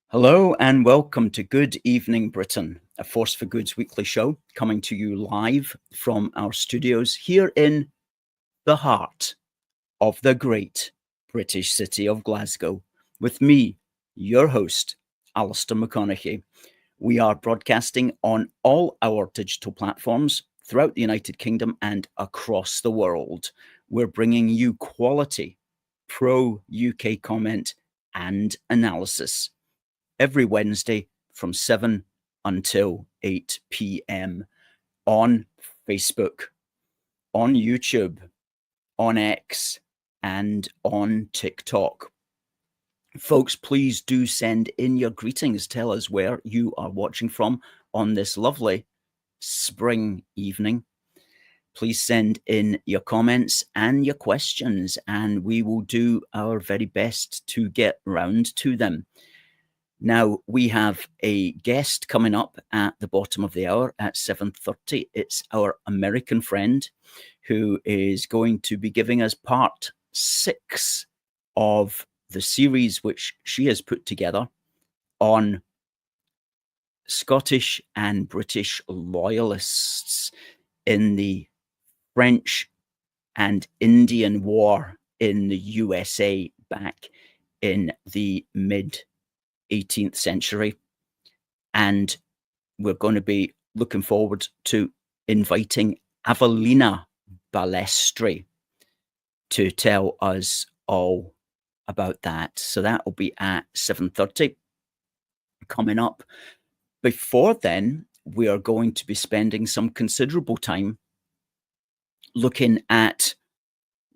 Hello and welcome to Good Evening Britain, a Force for Good's weekly show coming to you live from our studios here in the heart of the great British city of Glasgow, with me, your host, Alistair McConnachie. We are broadcasting on all our digital platforms throughout the United Kingdom and across the world. We're bringing you quality, pro-UK comment and analysis every Wednesday from 7 until 8 p.m. on Facebook, on YouTube, on X, and on TikTok. Folks, please do send in your greetings. Tell us where you are watching from on this lovely spring evening. Please send in your comments and your questions, and we will do our very best to get round to them. Now, we have a guest coming up at the bottom of the hour at 7:30. It's our American friend who is going to be giving us part 6 of the series which she has put together on Scottish and British Loyalists in the French and Indian War in the USA back in the mid-18th century. And we're going to be looking forward to inviting Avellina Balestri to tell us all about that. So that will be at 7:30 coming up. Before then, we are going to be spending some considerable time looking at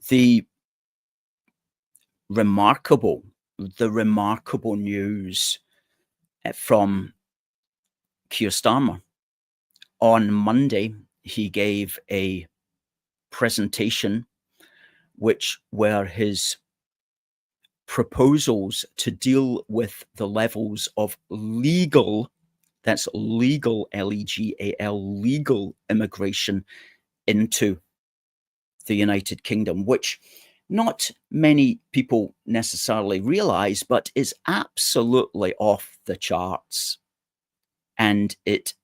the remarkable news from Keir Starmer. On Monday, he gave a presentation which were his proposals to deal with the levels of legal, that's legal, L-E-G-A-L, legal immigration into the United Kingdom, which not many people necessarily realize, but is absolutely off the charts. And it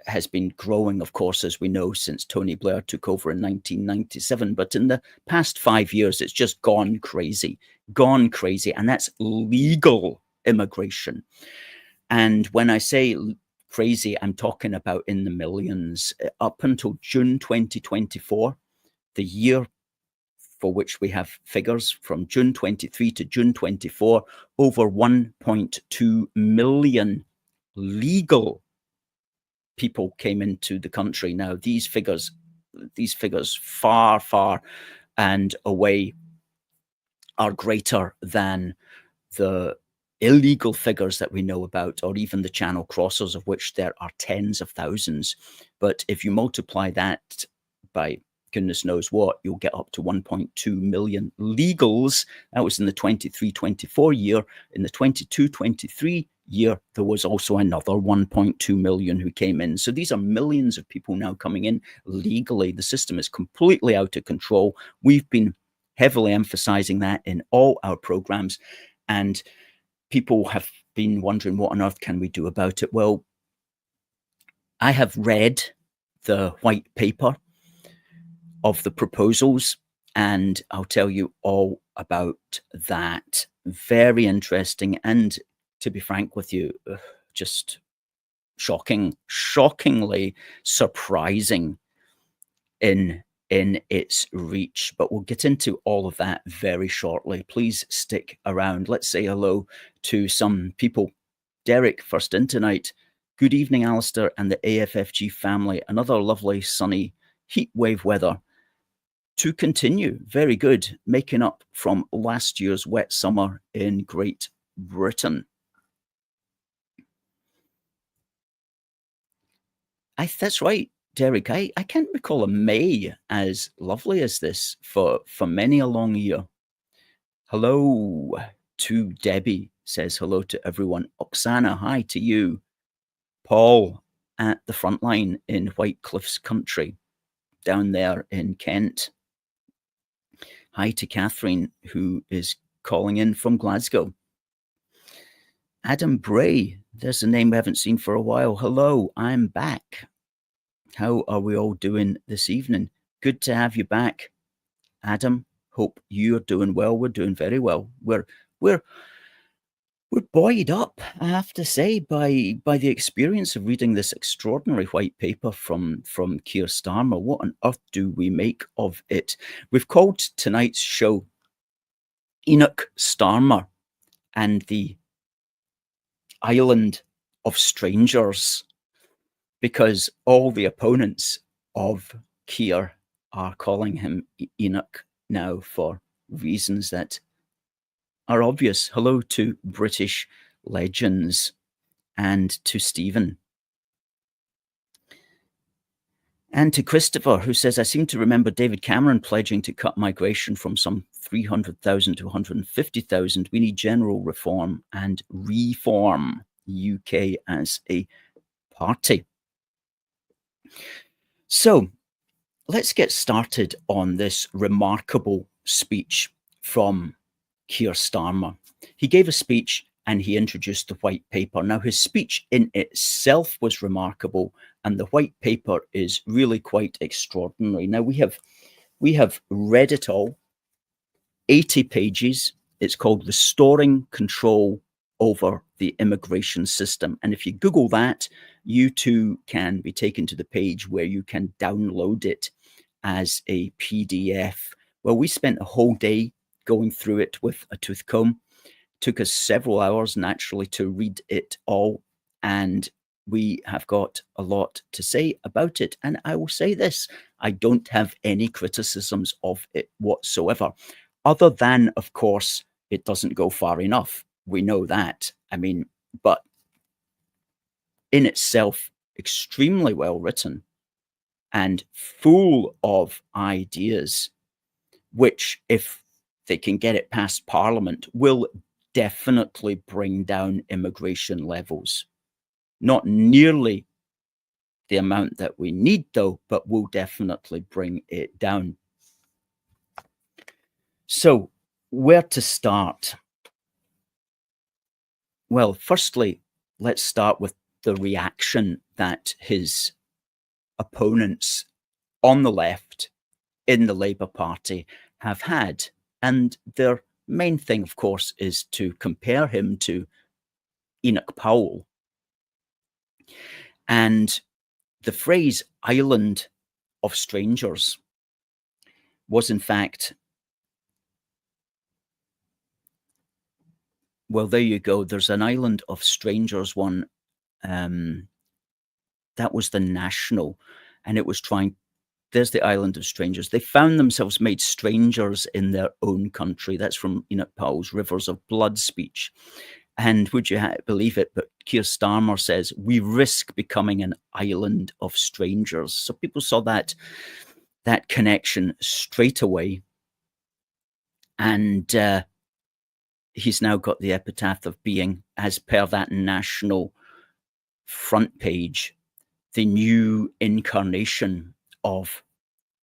has been growing, of course, as we know, since Tony Blair took over in 1997. But in the past 5 years, it's just gone crazy. And that's legal immigration. And when I say crazy, I'm talking about in the millions. Up until June 2024, the year for which we have figures from June 23 to June 24, over 1.2 million legal people came into the country. Now, these figures far and away are greater than the illegal figures that we know about, or even the Channel crossers, of which there are tens of thousands. But if you multiply that by goodness knows what, you'll get up to 1.2 million legals. That was in the 23-24 year. In the 22-23 year, there was also another 1.2 million who came in. So these are millions of people now coming in legally. The system is completely out of control. We've been heavily emphasizing that in all our programs, and people have been wondering, what on earth can we do about it? Well, I have read the white paper of the proposals, and I'll tell you all about that. Very interesting, and to be frank with you, just shockingly surprising in its reach. But we'll get into all of that very shortly. Please stick around. Let's say hello to some people. Derek, first in tonight. Good evening, Alistair and the AFFG family. Another lovely sunny heatwave weather to continue. Very good. Making up from last year's wet summer in Great Britain. That's right, Derek. I can't recall a May as lovely as this for many a long year. Hello to Debbie, says hello to everyone. Oksana, hi to you. Paul at the front line in White Cliffs country, down there in Kent. Hi to Catherine, who is calling in from Glasgow. Adam Bray, there's a name we haven't seen for a while. Hello, I'm back. How are we all doing this evening? Good to have you back, Adam. Hope you're doing well. We're doing very well. We're buoyed up, I have to say, by the experience of reading this extraordinary white paper from Keir Starmer. What on earth do we make of it? We've called tonight's show Enoch, Starmer, and the Island of Strangers, because all the opponents of Keir are calling him Enoch now for reasons that are obvious. Hello to British legends and to Stephen. And to Christopher, who says, I seem to remember David Cameron pledging to cut migration from some 300,000 to 150,000. We need general reform and reform UK as a party. So let's get started on this remarkable speech from Keir Starmer. He gave a speech and he introduced the white paper. Now, his speech in itself was remarkable, and the white paper is really quite extraordinary. Now, we have read it all, 80 pages. It's called Restoring Control Over the Immigration System. And if you Google that, you too can be taken to the page where you can download it as a PDF. Well, we spent a whole day going through it with a tooth comb. Took us several hours naturally to read it all, and we have got a lot to say about it. And I will say this, I don't have any criticisms of it whatsoever, other than, of course, it doesn't go far enough. We know that. I mean, but in itself, extremely well written and full of ideas, which, if they can get it past Parliament, will definitely bring down immigration levels. Not nearly the amount that we need, though, but will definitely bring it down. So, where to start? Well, firstly, let's start with the reaction that his opponents on the left in the Labour Party have had. And their main thing, of course, is to compare him to Enoch Powell. And the phrase island of strangers was, in fact, well, there you go. There's an island of strangers one. That was the National, and it was trying. There's the island of strangers. They found themselves made strangers in their own country. That's from Enoch Powell's Rivers of Blood speech. And would you believe it, but Keir Starmer says, we risk becoming an island of strangers. So people saw that connection straight away. And he's now got the epitaph of being, as per that National front page, the new incarnation of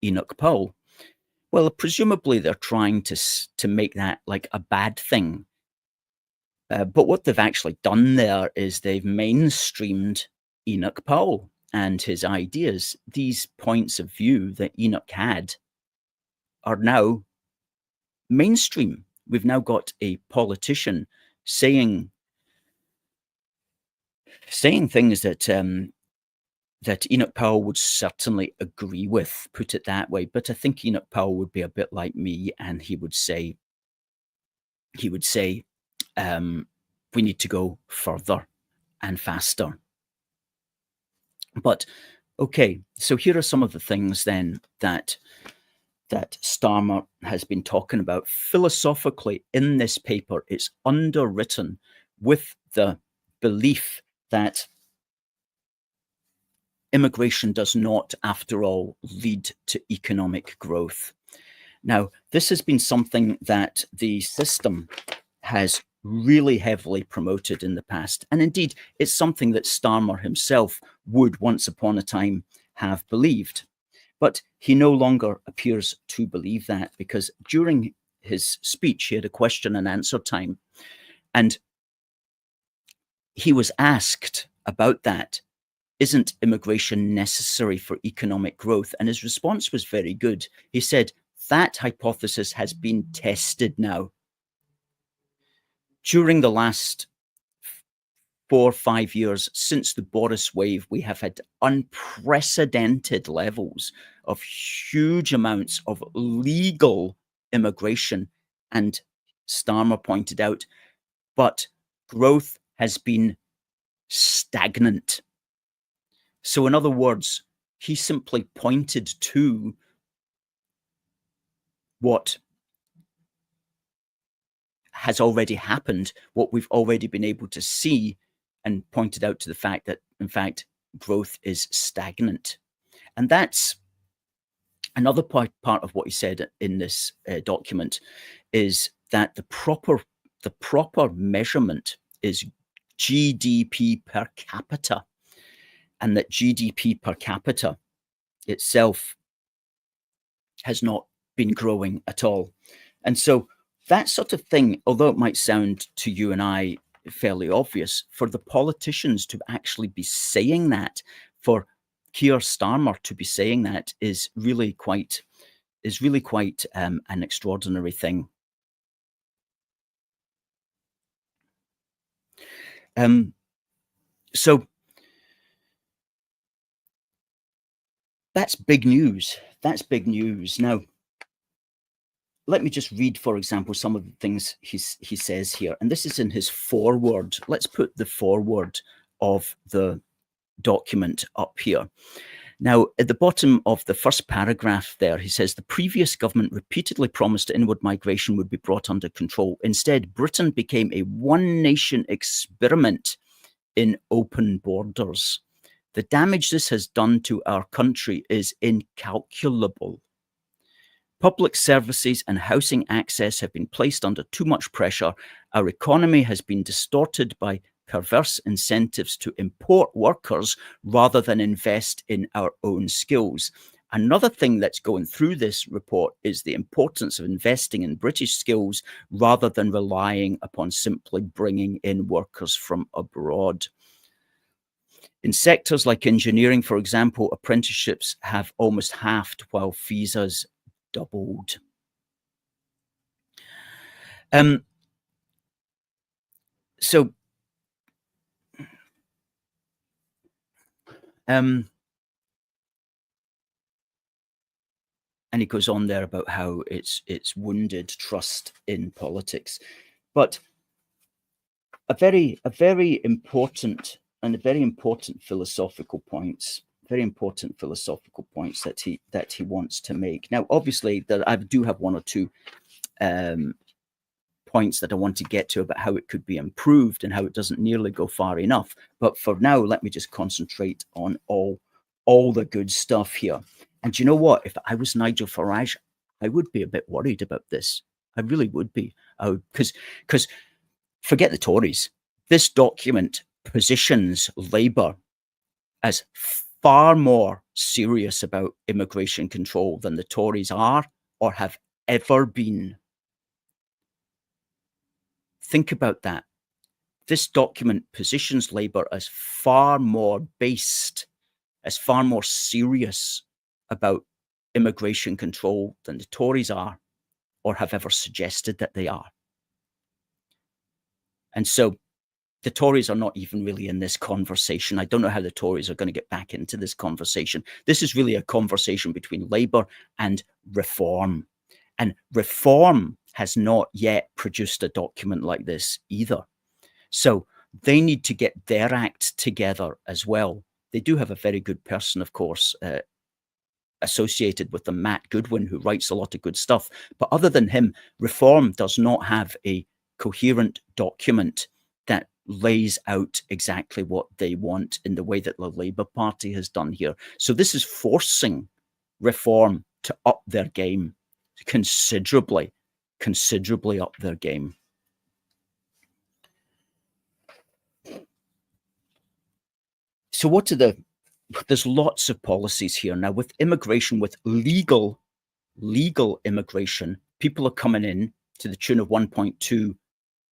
Enoch Powell. Well, presumably they're trying to make that like a bad thing. But what they've actually done there is they've mainstreamed Enoch Powell and his ideas. These points of view that Enoch had are now mainstream. We've now got a politician saying things that Enoch Powell would certainly agree with, put it that way. But I think Enoch Powell would be a bit like me, and he would say, we need to go further and faster. But okay, so here are some of the things then that Starmer has been talking about. Philosophically, in this paper, it's underwritten with the belief that immigration does not, after all, lead to economic growth. Now, this has been something that the system has really heavily promoted in the past. And indeed, it's something that Starmer himself would once upon a time have believed. But he no longer appears to believe that, because during his speech, he had a question and answer time. And he was asked about that. Isn't immigration necessary for economic growth? And his response was very good. He said, that hypothesis has been tested now. During the last 4 or 5 years since the Boris wave, we have had unprecedented levels of huge amounts of legal immigration. And Starmer pointed out, but growth has been stagnant. So in other words, he simply pointed to what has already happened, what we've already been able to see, and pointed out to the fact that, in fact, growth is stagnant. And that's another part of what he said in this document, is that the proper measurement is GDP per capita, and that GDP per capita itself has not been growing at all. And so that sort of thing, although it might sound to you and I fairly obvious, for the politicians to actually be saying that, for Keir Starmer to be saying that, is really quite an extraordinary thing. So that's big news. That's big news. Now, let me just read, for example, some of the things he says here. And this is in his foreword. Let's put the foreword of the document up here. Now, at the bottom of the first paragraph there, he says, the previous government repeatedly promised inward migration would be brought under control. Instead, Britain became a one-nation experiment in open borders. The damage this has done to our country is incalculable. Public services and housing access have been placed under too much pressure. Our economy has been distorted by perverse incentives to import workers rather than invest in our own skills. Another thing that's going through this report is the importance of investing in British skills rather than relying upon simply bringing in workers from abroad. In sectors like engineering, for example, apprenticeships have almost halved while visas doubled. And he goes on there about how it's wounded trust in politics, but a very important philosophical points. Very important philosophical points that he wants to make. Now, obviously, I do have one or two points that I want to get to about how it could be improved and how it doesn't nearly go far enough. But for now, let me just concentrate on all the good stuff here. And you know what? If I was Nigel Farage, I would be a bit worried about this. I really would be. Because forget the Tories. This document positions Labour as far more serious about immigration control than the Tories are or have ever been. Think about that. This document positions Labour as far more based, as far more serious about immigration control than the Tories are or have ever suggested that they are. And so the Tories are not even really in this conversation. I don't know how the Tories are going to get back into this conversation. This is really a conversation between Labour and Reform. And Reform has not yet produced a document like this either. So they need to get their act together as well. They do have a very good person, of course, associated with them, Matt Goodwin, who writes a lot of good stuff. But other than him, Reform does not have a coherent document that lays out exactly what they want in the way that the Labour Party has done here. So this is forcing Reform to up their game considerably up their game. So what are there's lots of policies here now with immigration, with legal immigration. People are coming in to the tune of 1.2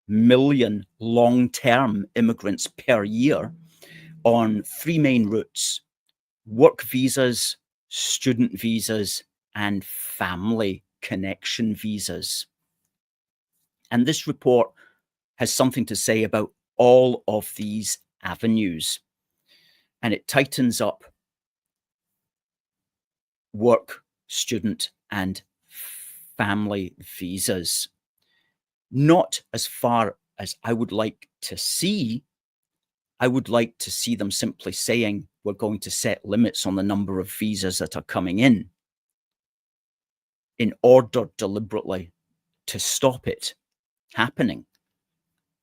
million long-term immigrants per year on three main routes: work visas, student visas, and family connection visas. And this report has something to say about all of these avenues. And it tightens up work, student, and family visas. Not as far as I would like to see. I would like to see them simply saying, we're going to set limits on the number of visas that are coming in order deliberately to stop it happening.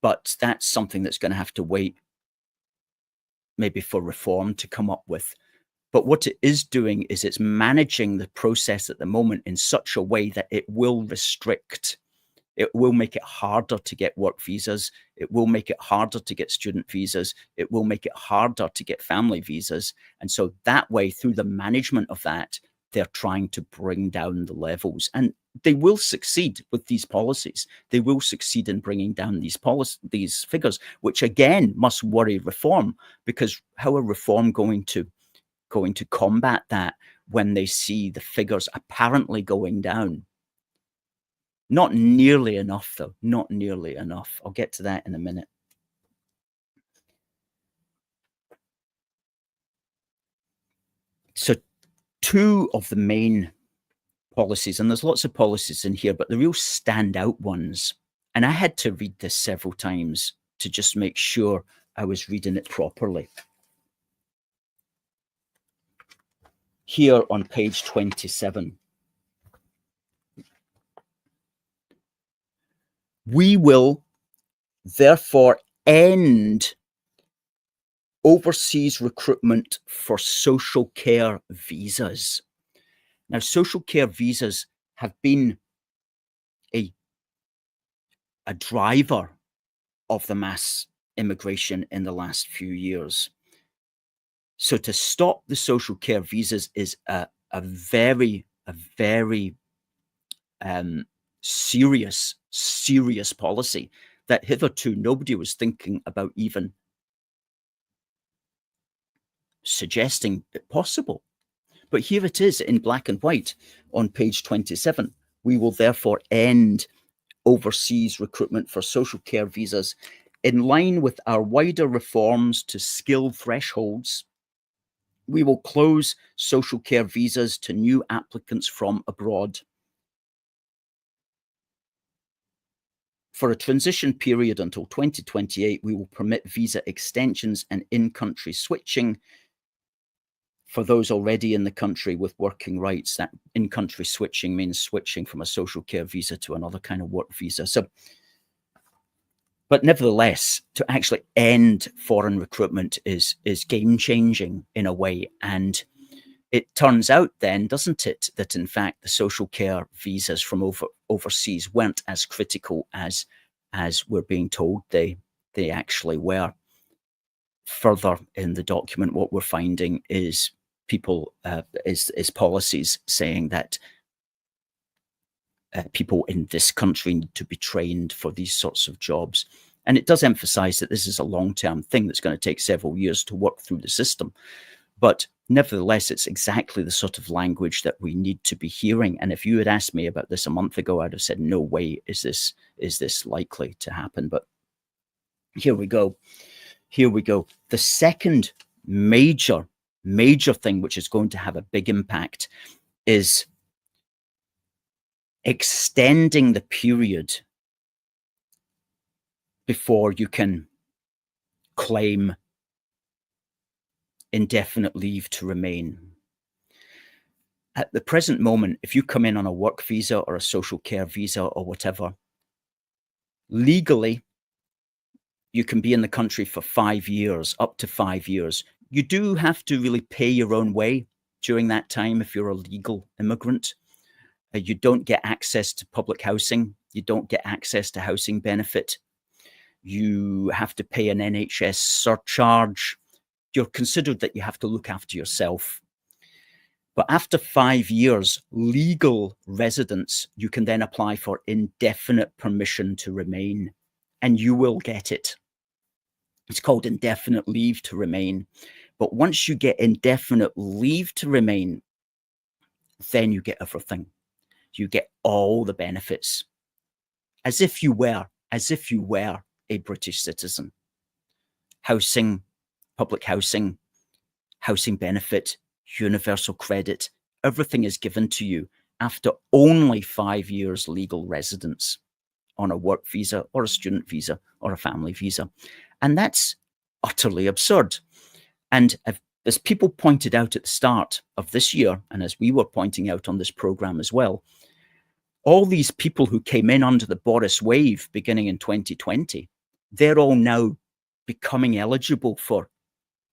But that's something that's going to have to wait maybe for reform to come up with. But what it is doing is it's managing the process at the moment in such a way that it will restrict. It will make it harder to get work visas. It will make it harder to get student visas. It will make it harder to get family visas. And so that way, through the management of that, they're trying to bring down the levels. And they will succeed with these policies. They will succeed in bringing down these figures, which again must worry reform, because how are reform going to combat that when they see the figures apparently going down? Not nearly enough, though. Not nearly enough. I'll get to that in a minute. So two of the main policies, and there's lots of policies in here, but the real standout ones, and I had to read this several times to just make sure I was reading it properly. Here on page 27. We will therefore end overseas recruitment for social care visas. Now, social care visas have been a driver of the mass immigration in the last few years. So to stop the social care visas is a very serious policy that hitherto nobody was thinking about even suggesting it possible. But here it is in black and white on page 27. We will therefore end overseas recruitment for social care visas in line with our wider reforms to skill thresholds. We will close social care visas to new applicants from abroad. For a transition period until 2028, we will permit visa extensions and in-country switching for those already in the country with working rights. That in-country switching means switching from a social care visa to another kind of work visa. So, but nevertheless, to actually end foreign recruitment is game-changing in a way. And it turns out then, doesn't it, that in fact the social care visas from overseas weren't as critical as we're being told they actually were. Further in the document, what we're finding is is policies saying that people in this country need to be trained for these sorts of jobs. And it does emphasize that this is a long-term thing that's going to take several years to work through the system. But nevertheless, it's exactly the sort of language that we need to be hearing. And if you had asked me about this a month ago, I'd have said, no way is this likely to happen. But here we go. Here we go. The second major thing which is going to have a big impact is extending the period before you can claim indefinite leave to remain. At the present moment, if you come in on a work visa or a social care visa or whatever, legally, you can be in the country for 5 years, up to 5 years. You do have to really pay your own way during that time if you're a legal immigrant. You don't get access to public housing. You don't get access to housing benefit. You have to pay an NHS surcharge. You're considered that you have to look after yourself. But after 5 years, legal residence, you can then apply for indefinite permission to remain. and you will get it. It's called indefinite leave to remain. But once you get indefinite leave to remain, then you get everything. You get all the benefits, as if you were a British citizen. Housing, public housing, housing benefit, universal credit, everything is given to you after only 5 years legal residence on a work visa or a student visa or a family visa. And that's utterly absurd. And as people pointed out at the start of this year, and as we were pointing out on this program as well, all these people who came in under the Boris wave beginning in 2020, they're all now becoming eligible for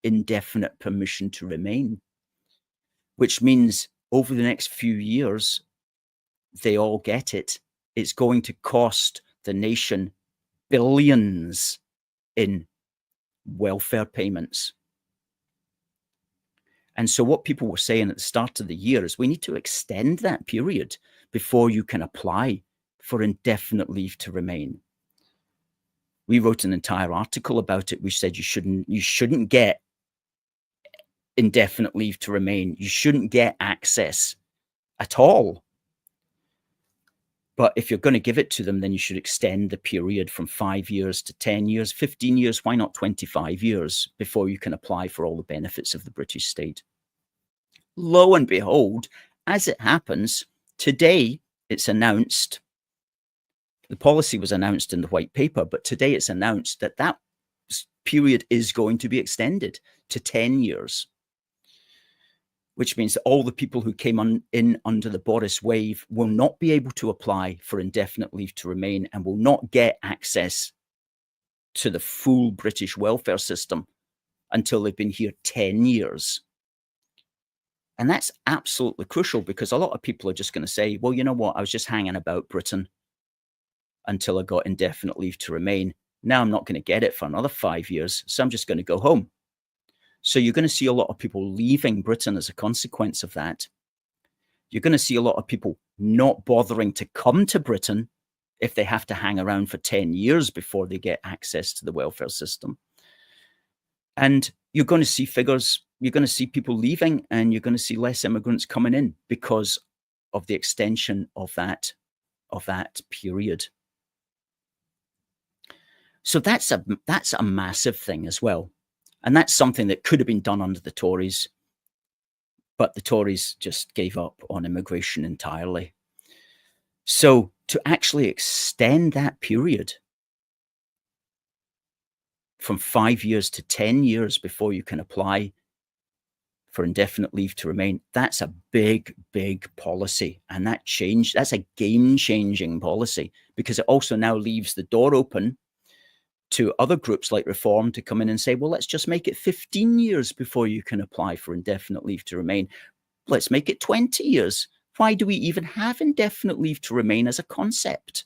indefinite permission to remain, which means over the next few years, they all get it. It's going to cost the nation billions in welfare payments. And so what people were saying at the start of the year is we need to extend that period before you can apply for indefinite leave to remain. We wrote an entire article about it. We said you shouldn't get indefinite leave to remain. You shouldn't get access at all. But if you're going to give it to them, then you should extend the period from 5 years to 10 years, 15 years, why not 25 years before you can apply for all the benefits of the British state. Lo and behold, as it happens, today it's announced, the policy was announced in the white paper, but today it's announced that that period is going to be extended to 10 years. Which means that all the people who came in under the Boris wave will not be able to apply for indefinite leave to remain and will not get access to the full British welfare system until they've been here 10 years. And that's absolutely crucial because a lot of people are just going to say, well, you know what, I was just hanging about Britain until I got indefinite leave to remain. Now I'm not going to get it for another 5 years, so I'm just going to go home. So you're going to see a lot of people leaving Britain as a consequence of that. You're going to see a lot of people not bothering to come to Britain if they have to hang around for 10 years before they get access to the welfare system. And you're going to see figures, you're going to see people leaving, and you're going to see less immigrants coming in because of the extension of that period. So that's a massive thing as well. And that's something that could have been done under the Tories, but the Tories just gave up on immigration entirely. So to actually extend that period from 5 years to 10 years before you can apply for indefinite leave to remain, that's a big, big policy. And that's a game-changing policy because it also now leaves the door open to other groups like Reform to come in and say, well, let's just make it 15 years before you can apply for indefinite leave to remain. Let's make it 20 years. Why do we even have indefinite leave to remain as a concept?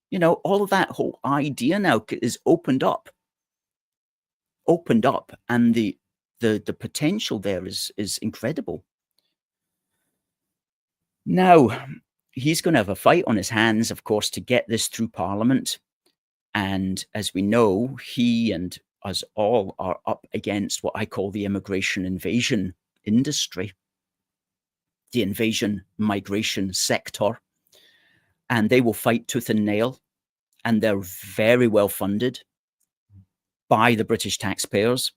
You know, all of that whole idea now is opened up, and the potential there is incredible. Now, he's going to have a fight on his hands, of course, to get this through Parliament. And as we know, he and us all are up against what I call the immigration invasion industry, the invasion migration sector. And they will fight tooth and nail. And they're very well funded by the British taxpayers.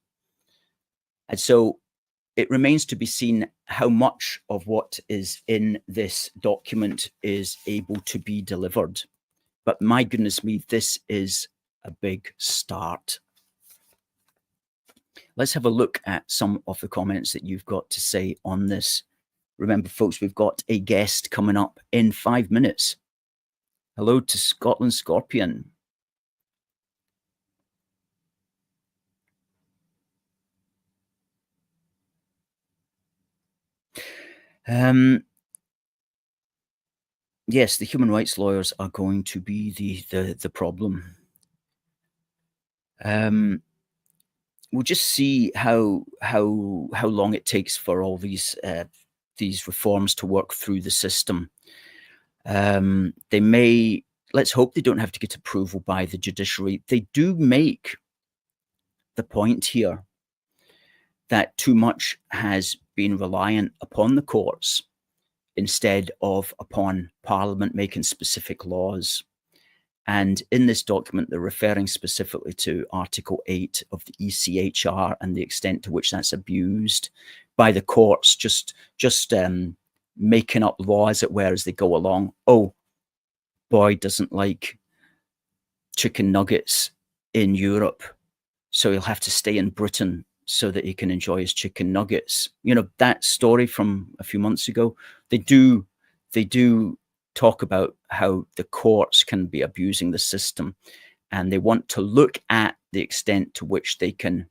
And so it remains to be seen how much of what is in this document is able to be delivered. But my goodness me, this is a big start. Let's have a look at some of the comments that you've got to say on this. Remember, folks, we've got a guest coming up in 5 minutes. Hello to Scotland Scorpion. Yes, the human rights lawyers are going to be the problem. We'll just see how long it takes for all these reforms to work through the system. They may let's hope they don't have to get approval by the judiciary. They do make the point here that too much has been reliant upon the courts instead of upon Parliament making specific laws. And in this document, they're referring specifically to Article 8 of the ECHR and the extent to which that's abused by the courts, just making up law, as it were, as they go along. Oh, boy doesn't like chicken nuggets in Europe, so he'll have to stay in Britain so that he can enjoy his chicken nuggets. You know, that story from a few months ago, they do talk about how the courts can be abusing the system, and they want to look at the extent to which they can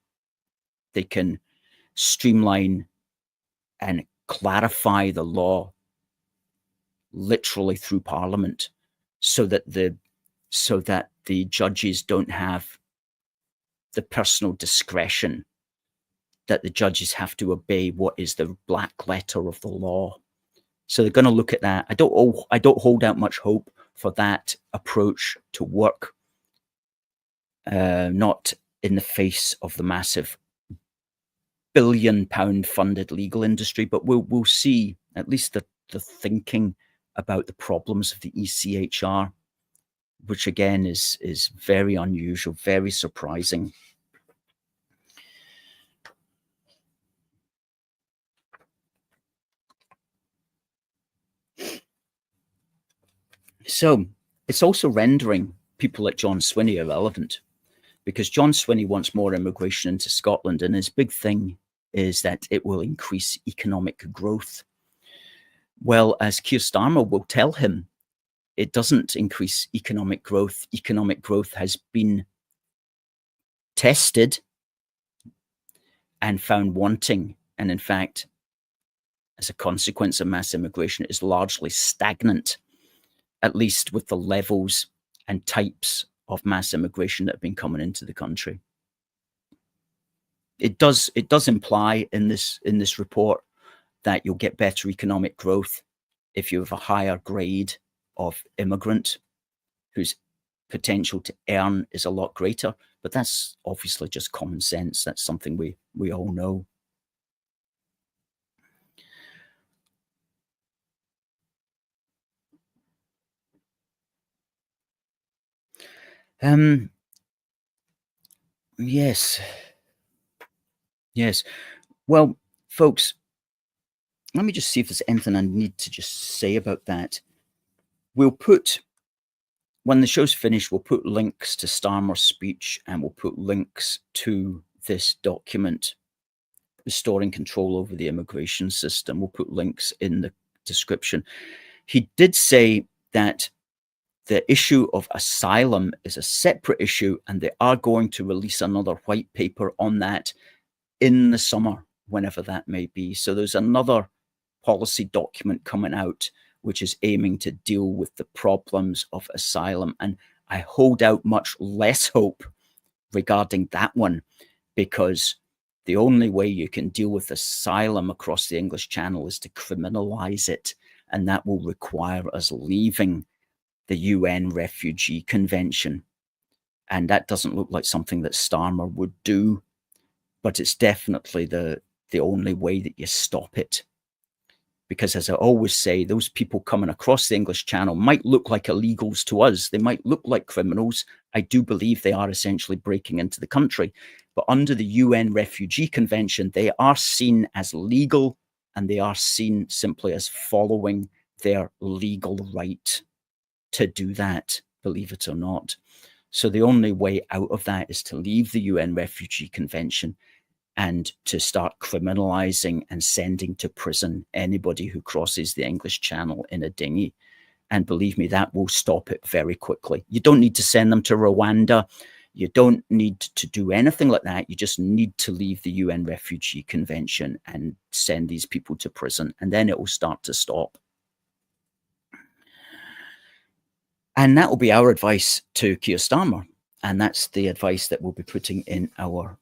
streamline and clarify the law literally through Parliament, so that the judges don't have the personal discretion, that the judges have to obey what is the black letter of the law. So they're going to look at that. I don't hold out much hope for that approach to work, not in the face of the massive billion-pound funded legal industry, but we'll see at least the thinking about the problems of the ECHR, which again is very unusual, very surprising. So it's also rendering people like John Swinney irrelevant, because John Swinney wants more immigration into Scotland, and his big thing is that it will increase economic growth. Well, as Keir Starmer will tell him, it doesn't increase economic growth. Economic growth has been tested and found wanting, and in fact, as a consequence of mass immigration, is largely stagnant, at least with the levels and types of mass immigration that have been coming into the country. It does imply in this report that you'll get better economic growth if you have a higher grade of immigrant whose potential to earn is a lot greater, but that's obviously just common sense. That's something we all know. Yes. Well, folks, let me just see if there's anything I need to just say about that. We'll put, when the show's finished, we'll put links to Starmer's speech, and we'll put links to this document, Restoring Control Over the Immigration System. We'll put links in the description. He did say that the issue of asylum is a separate issue, and they are going to release another white paper on that in the summer, whenever that may be. So there's another policy document coming out which is aiming to deal with the problems of asylum. And I hold out much less hope regarding that one, because the only way you can deal with asylum across the English Channel is to criminalize it, and that will require us leaving the UN Refugee Convention. And that doesn't look like something that Starmer would do, but it's definitely the only way that you stop it. Because as I always say, those people coming across the English Channel might look like illegals to us. They might look like criminals. I do believe they are essentially breaking into the country. But under the UN Refugee Convention, they are seen as legal, and they are seen simply as following their legal right to do that, believe it or not. So the only way out of that is to leave the UN Refugee Convention and to start criminalizing and sending to prison anybody who crosses the English Channel in a dinghy. And believe me, that will stop it very quickly. You don't need to send them to Rwanda. You don't need to do anything like that. You just need to leave the UN Refugee Convention and send these people to prison, and then it will start to stop. And that will be our advice to Keir Starmer. And that's the advice that we'll be putting in our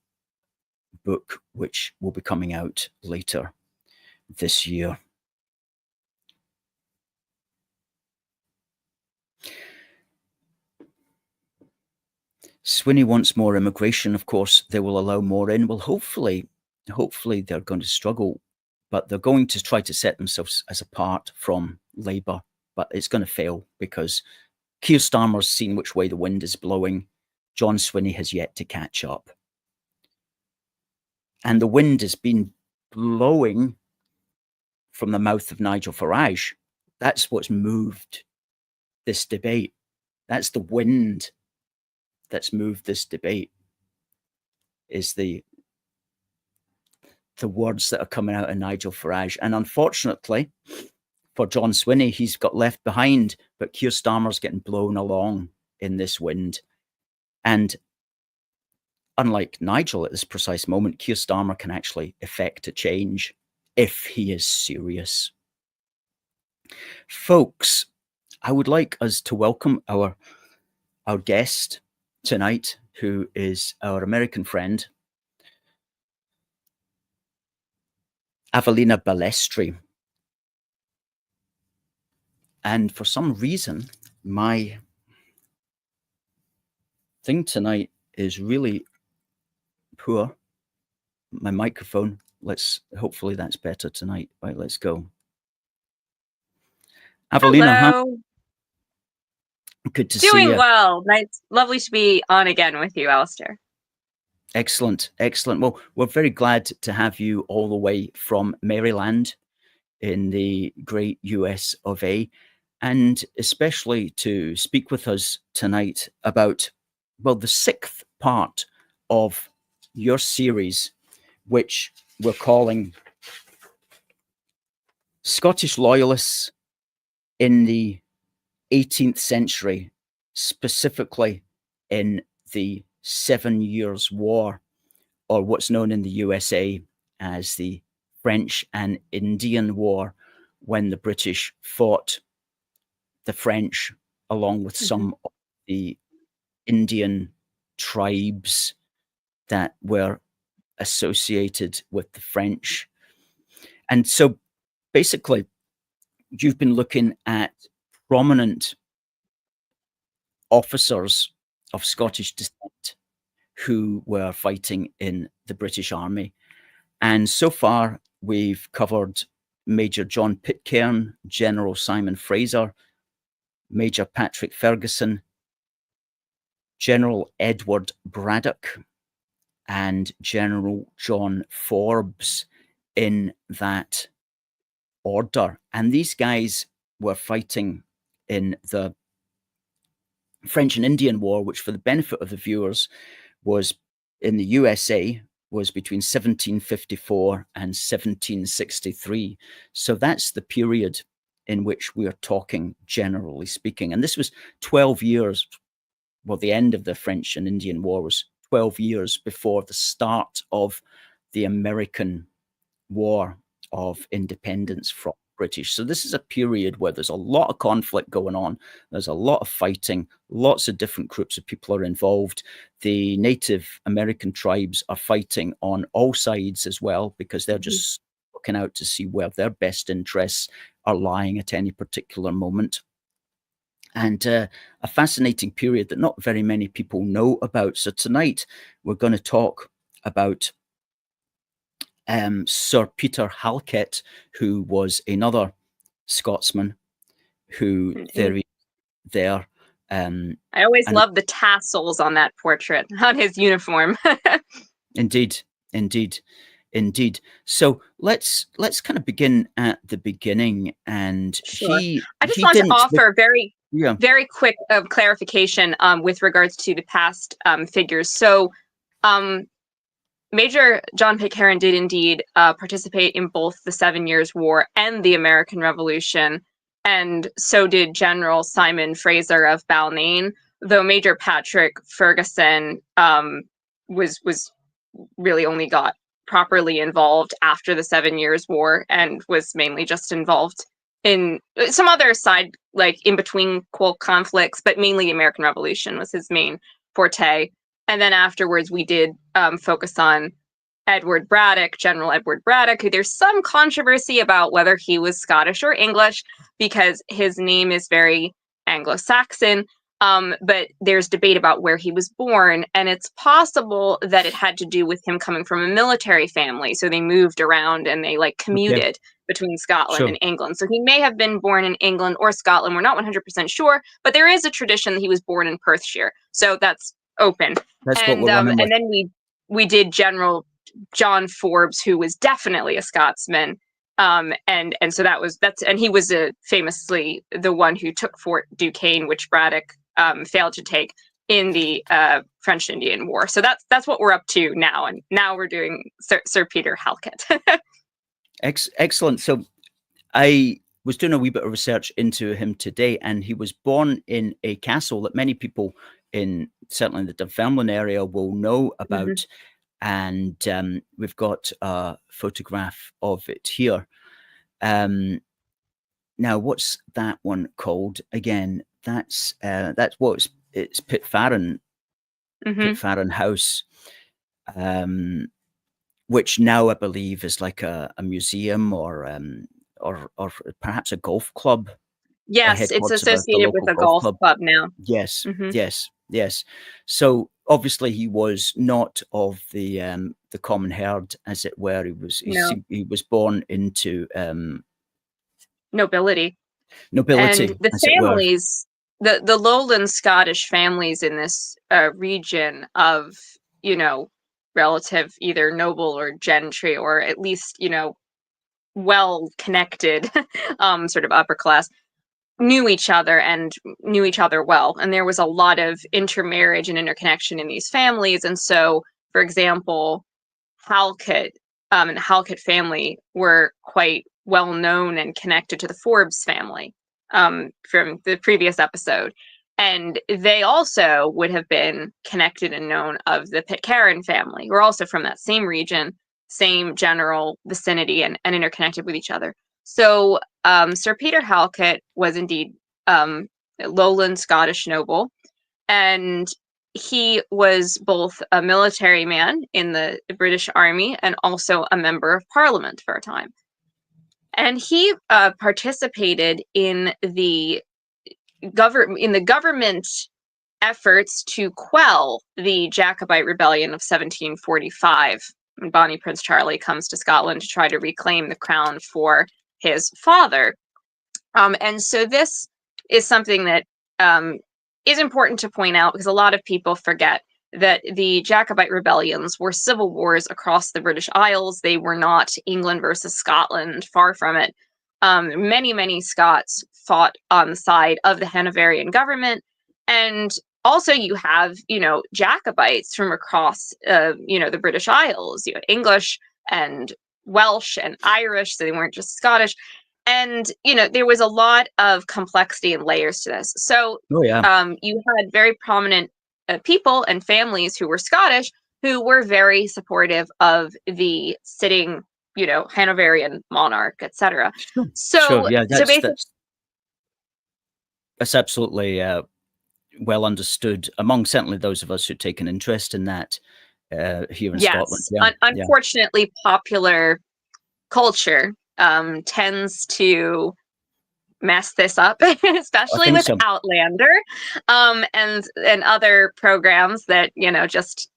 book, which will be coming out later this year. Swinney wants more immigration. Of course, they will allow more in. Well, hopefully they're going to struggle, but they're going to try to set themselves as apart from Labour. But it's going to fail because Keir Starmer's seen which way the wind is blowing. John Swinney has yet to catch up. And the wind has been blowing from the mouth of Nigel Farage. That's what's moved this debate. That's the wind that's moved this debate, is the words that are coming out of Nigel Farage. And unfortunately for John Swinney, he's got left behind, but Keir Starmer's getting blown along in this wind. And unlike Nigel at this precise moment, Keir Starmer can actually effect a change if he is serious. Folks, I would like us to welcome our guest tonight, who is our American friend, Avellina Balestri. And for some reason, my thing tonight is really poor. My microphone. Hopefully that's better tonight. Right, let's go. Avellina, hello. Good to see you. Doing well. Nice, lovely to be on again with you, Alistair. Excellent, excellent. Well, we're very glad to have you all the way from Maryland in the great US of A, and especially to speak with us tonight about, well, the 6th part of your series, which we're calling Scottish Loyalists in the 18th century, specifically in the 7 Years' War, or what's known in the USA as the French and Indian War, when the British fought the French along with some of the Indian tribes that were associated with the French. And so basically, you've been looking at prominent officers of Scottish descent who were fighting in the British Army. And so far, we've covered Major John Pitcairn, General Simon Fraser, Major Patrick Ferguson, General Edward Braddock, and General John Forbes, in that order. And these guys were fighting in the French and Indian War, which, for the benefit of the viewers, was in the USA, was between 1754 and 1763. So that's the period in which we are talking, generally speaking. And this was 12 years, well, the end of the French and Indian War was 12 years before the start of the American War of Independence from British. So this is a period where there's a lot of conflict going on. There's a lot of fighting. Lots of different groups of people are involved. The Native American tribes are fighting on all sides as well, because they're just looking out to see where their best interests are lying at any particular moment. And a fascinating period that not very many people know about. So tonight we're going to talk about Sir Peter Halkett, who was another Scotsman who there. I always love the tassels on that portrait, on his uniform. Indeed. So let's kind of begin at the beginning. And sure. I just want to offer very quick clarification with regards to the past figures. So Major John Pitcairn did indeed participate in both the 7 Years' War and the American Revolution, and so did General Simon Fraser of Balmain, though Major Patrick Ferguson was really only got properly involved after the 7 Years' War, and was mainly just involved in some other side, like in between conflicts, but mainly the American Revolution was his main forte. And then afterwards, we did focus on Edward Braddock, General Edward Braddock, who there's some controversy about whether he was Scottish or English, because his name is very Anglo-Saxon. But there's debate about where he was born, and it's possible that it had to do with him coming from a military family. So they moved around and they like commuted between Scotland and England. So he may have been born in England or Scotland. We're not 100% sure, but there is a tradition that he was born in Perthshire. So that's open. That's and what we're running with. And then we did General John Forbes, who was definitely a Scotsman. And so and he was famously the one who took Fort Duquesne, which Braddock failed to take in the French Indian War. So that's what we're up to now. And now we're doing Sir Peter Halkett. Excellent. So I was doing a wee bit of research into him today, and he was born in a castle that many people certainly in the Dunfermline area will know about. And we've got a photograph of it here. Now, what's that one called again? That's it's Pitfirrane, Pitfirrane House, which now I believe is like a museum or perhaps a golf club. Yes, it's associated with a golf club now. Yes, yes. So obviously he was not of the common herd, as it were. He was born into nobility. And the families, the lowland Scottish families in this region of, relative either noble or gentry, or at least, well connected sort of upper class, knew each other well. And there was a lot of intermarriage and interconnection in these families. And so, for example, Halkett and the Halkett family were quite well known and connected to the Forbes family from the previous episode. And they also would have been connected and known of the Pitcairn family, who are also from that same region, same general vicinity, and interconnected with each other. So Sir Peter Halkett was indeed a lowland Scottish noble, and he was both a military man in the British Army and also a member of Parliament for a time. And he participated in the government efforts to quell the Jacobite rebellion of 1745, when Bonnie Prince Charlie comes to Scotland to try to reclaim the crown for his father. And so this is something that is important to point out, because a lot of people forget that the Jacobite rebellions were civil wars across the British Isles. They were not England versus Scotland, far from it. Many Scots fought on the side of the Hanoverian government. And also you have, Jacobites from across, the British Isles, English and Welsh and Irish, so they weren't just Scottish. And, there was a lot of complexity and layers to this. So you had very prominent people and families who were Scottish who were very supportive of the sitting, Hanoverian monarch, etc. So that's absolutely well understood among certainly those of us who've taken interest in that here in Scotland. Unfortunately, popular culture tends to mess this up, especially with Outlander and other programs that just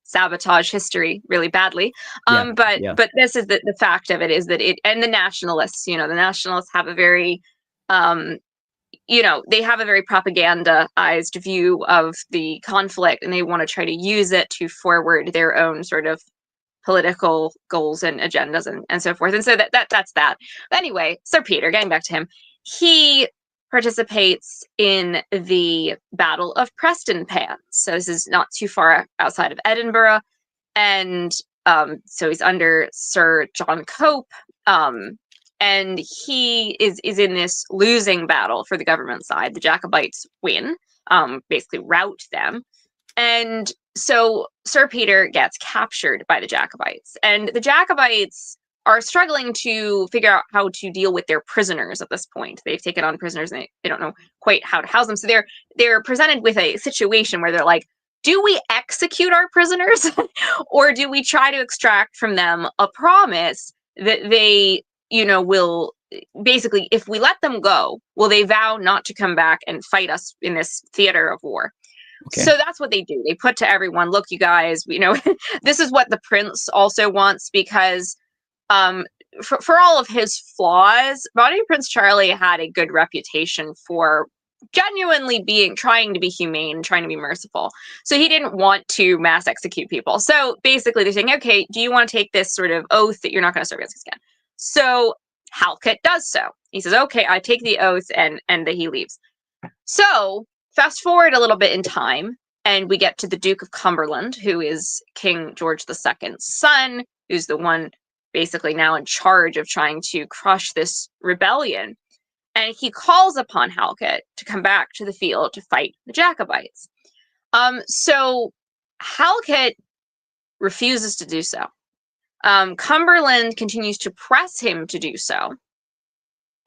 sabotage history really badly. But this is the fact of it, is that and the nationalists, the nationalists have a very they have a very propagandized view of the conflict, and they want to try to use it to forward their own sort of political goals and agendas and so forth. And so that's that. But anyway, Sir Peter, getting back to him, he participates in the Battle of Prestonpans. So this is not too far outside of Edinburgh. And so he's under Sir John Cope. And he is in this losing battle for the government side. The Jacobites win, basically rout them. And so Sir Peter gets captured by the Jacobites. And the Jacobites are struggling to figure out how to deal with their prisoners at this point. They've taken on prisoners and they don't know quite how to house them. So they're presented with a situation where they're like, do we execute our prisoners or do we try to extract from them a promise that they, will basically, if we let them go, will they vow not to come back and fight us in this theater of war? Okay. So that's what they do. They put to everyone, look, you guys, this is what the prince also wants, because for all of his flaws, Bonnie Prince Charlie had a good reputation for genuinely trying to be humane, trying to be merciful. So he didn't want to mass execute people. So basically they're saying, okay, do you want to take this sort of oath that you're not going to serve against us again? So Halkett does so. He says, okay, I take the oath, and that he leaves. So fast forward a little bit in time, and we get to the Duke of Cumberland, who is King George II's son, who's the one basically now in charge of trying to crush this rebellion. And he calls upon Halkett to come back to the field to fight the Jacobites. So Halkett refuses to do so. Cumberland continues to press him to do so.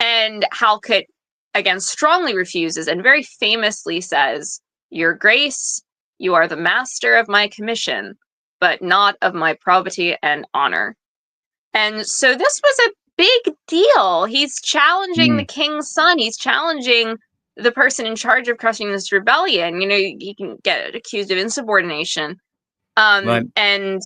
And Halkett, again, strongly refuses and very famously says, "Your Grace, you are the master of my commission, but not of my probity and honor." And so this was a big deal. He's challenging the king's son. He's challenging the person in charge of crushing this rebellion. He can get accused of insubordination. Right. And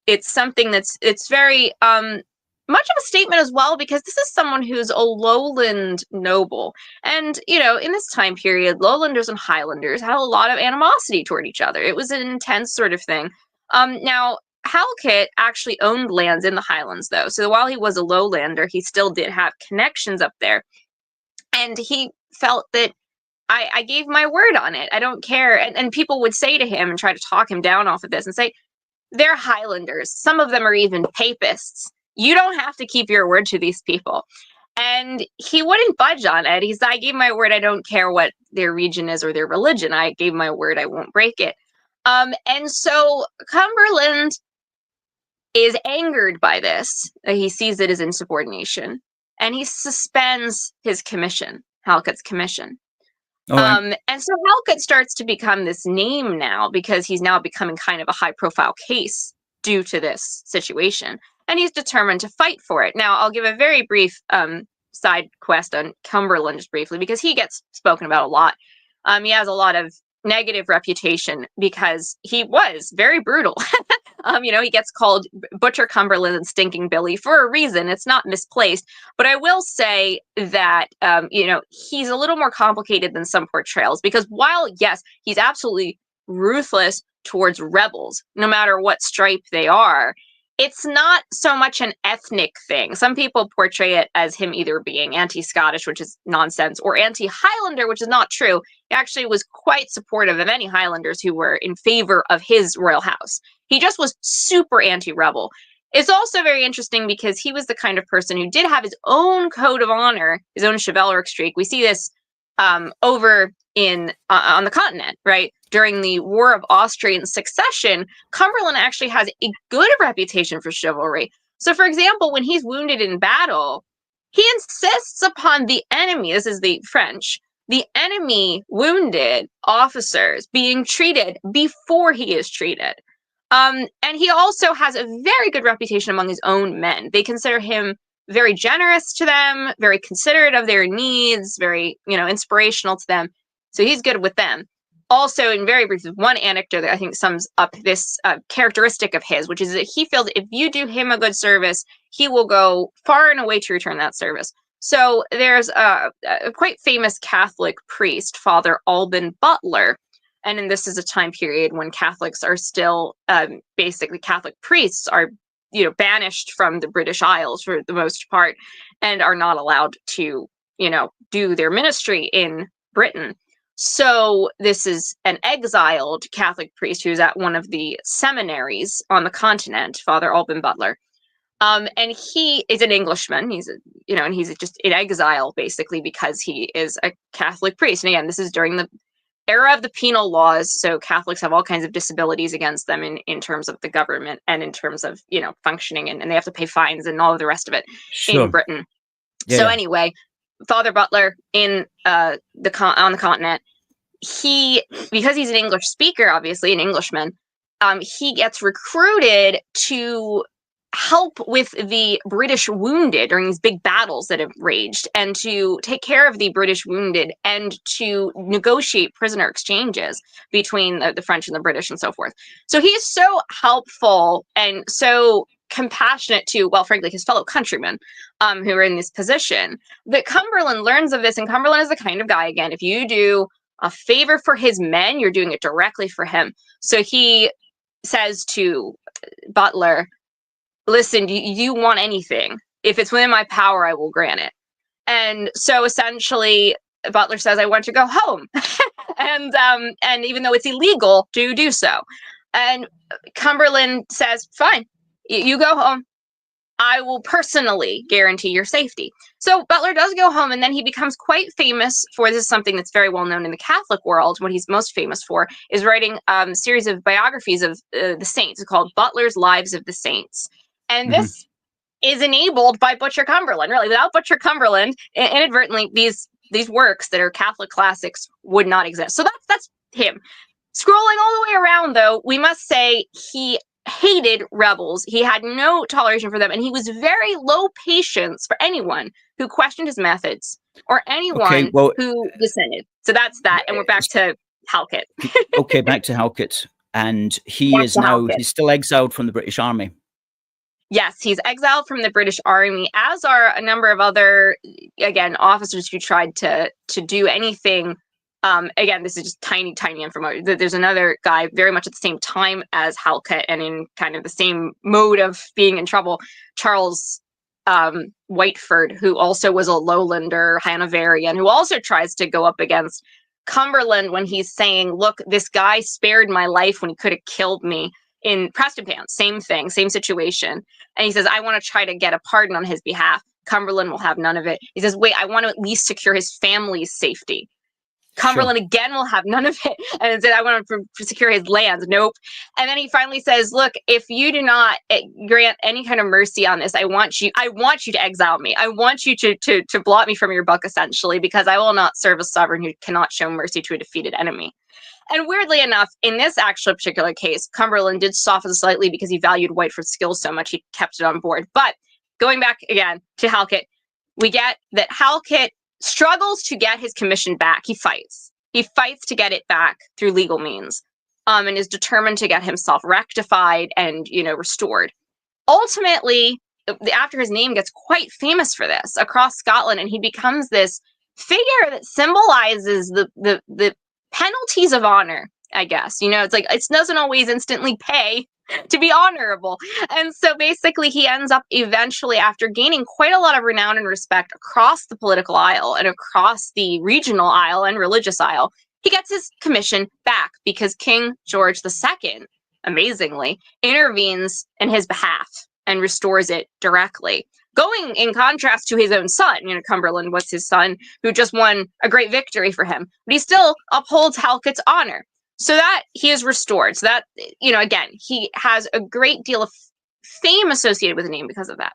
it's something it's very much of a statement as well, because this is someone who's a lowland noble. And, in this time period, lowlanders and highlanders had a lot of animosity toward each other. It was an intense sort of thing. Now, Halkett actually owned lands in the Highlands, though. So while he was a lowlander, he still did have connections up there. And he felt that I gave my word on it. I don't care. And people would say to him and try to talk him down off of this and say, they're Highlanders. Some of them are even papists. You don't have to keep your word to these people. And he wouldn't budge on it. He said, I gave my word. I don't care what their region is or their religion. I gave my word. I won't break it. And so Cumberland is angered by this. He sees it as insubordination. And he suspends his commission, Halkett's commission. Right. And so Halkett starts to become this name now, because he's now becoming kind of a high-profile case due to this situation. And he's determined to fight for it. Now, I'll give a very brief side quest on Cumberland just briefly, because he gets spoken about a lot. He has a lot of negative reputation because he was very brutal. He gets called Butcher Cumberland and Stinking Billy for a reason. It's not misplaced. But I will say that, he's a little more complicated than some portrayals, because while, yes, he's absolutely ruthless towards rebels, no matter what stripe they are, it's not so much an ethnic thing. Some people portray it as him either being anti-Scottish, which is nonsense, or anti-Highlander, which is not true. He actually was quite supportive of any Highlanders who were in favor of his royal house. He just was super anti-rebel. It's also very interesting because he was the kind of person who did have his own code of honor, his own chivalric streak. We see this over in on the continent, right? During the War of Austrian Succession, Cumberland actually has a good reputation for chivalry. So, for example, when he's wounded in battle, he insists upon the enemy, this is the French, the enemy wounded officers being treated before he is treated. And he also has a very good reputation among his own men. They consider him very generous to them, very considerate of their needs, very, inspirational to them. So he's good with them. Also, in very brief, one anecdote that I think sums up this characteristic of his, which is that he feels if you do him a good service, he will go far and away to return that service. So there's a quite famous Catholic priest, Father Alban Butler, and this is a time period when Catholics are still, basically Catholic priests are, banished from the British Isles for the most part, and are not allowed to, do their ministry in Britain. So this is an exiled Catholic priest who's at one of the seminaries on the continent, Father Alban Butler. And he is an Englishman. He's, and he's just in exile basically because he is a Catholic priest. And again, this is during the era of the penal laws. So Catholics have all kinds of disabilities against them in terms of the government and in terms of, functioning, and they have to pay fines and all of the rest of it in Britain. Yeah, so anyway, Father Butler on the continent, because he's an English speaker, obviously an Englishman, he gets recruited to help with the British wounded during these big battles that have raged, and to take care of the British wounded, and to negotiate prisoner exchanges between the French and the British and so forth. So he is so helpful and so compassionate to, well, frankly, his fellow countrymen who are in this position, that Cumberland learns of this. And Cumberland is the kind of guy, again, if you do a favor for his men, you're doing it directly for him. So he says to Butler, listen, do you want anything? If it's within my power, I will grant it. And so essentially, Butler says, I want to go home. and even though it's illegal to do so. And Cumberland says, fine, you go home. I will personally guarantee your safety. So Butler does go home, and then he becomes quite famous for, this is something that's very well known in the Catholic world. What he's most famous for is writing a series of biographies of the saints. It's called Butler's Lives of the Saints. And this is enabled by Butcher Cumberland. Really, without Butcher Cumberland, inadvertently, these works that are Catholic classics would not exist. So that's him. Scrolling all the way around, though, we must say he hated rebels. He had no toleration for them, and he was very low patience for anyone who questioned his methods or anyone who dissented. So that's that, and we're back to Halkett. Okay, back to Halkett. And he's still exiled from the British Army. Yes, he's exiled from the British Army, as are a number of other, again, officers who tried to do anything. Again, this is just tiny information. There's another guy very much at the same time as Halkett and in kind of the same mode of being in trouble, Charles Whiteford, who also was a Lowlander, Hanoverian, who also tries to go up against Cumberland when he's saying, look, this guy spared my life when he could have killed me. In Prestonpans, same thing, same situation. And he says, I want to try to get a pardon on his behalf. Cumberland will have none of it. He says, wait, I want to at least secure his family's safety. Cumberland again will have none of it. And said, I want to secure his lands. Nope. And then he finally says, look, if you do not grant any kind of mercy on this, I want you to exile me. I want you to blot me from your book, essentially, because I will not serve a sovereign who cannot show mercy to a defeated enemy. And weirdly enough, in this actual particular case, Cumberland did soften slightly because he valued Whiteford's skills so much, he kept it on board. But going back again to Halkett, we get that Halkett struggles to get his commission back. He fights to get it back through legal means, and is determined to get himself rectified and, restored. Ultimately, after his name gets quite famous for this across Scotland, and he becomes this figure that symbolizes the penalties of honor, I guess. It's like, it doesn't always instantly pay to be honorable. And so basically he ends up eventually, after gaining quite a lot of renown and respect across the political aisle and across the regional aisle and religious aisle, he gets his commission back because King George II, amazingly, intervenes in his behalf and restores it directly. Going in contrast to his own son, Cumberland was his son who just won a great victory for him, but he still upholds Halkett's honor. So that he is restored. So that, again, he has a great deal of fame associated with the name because of that.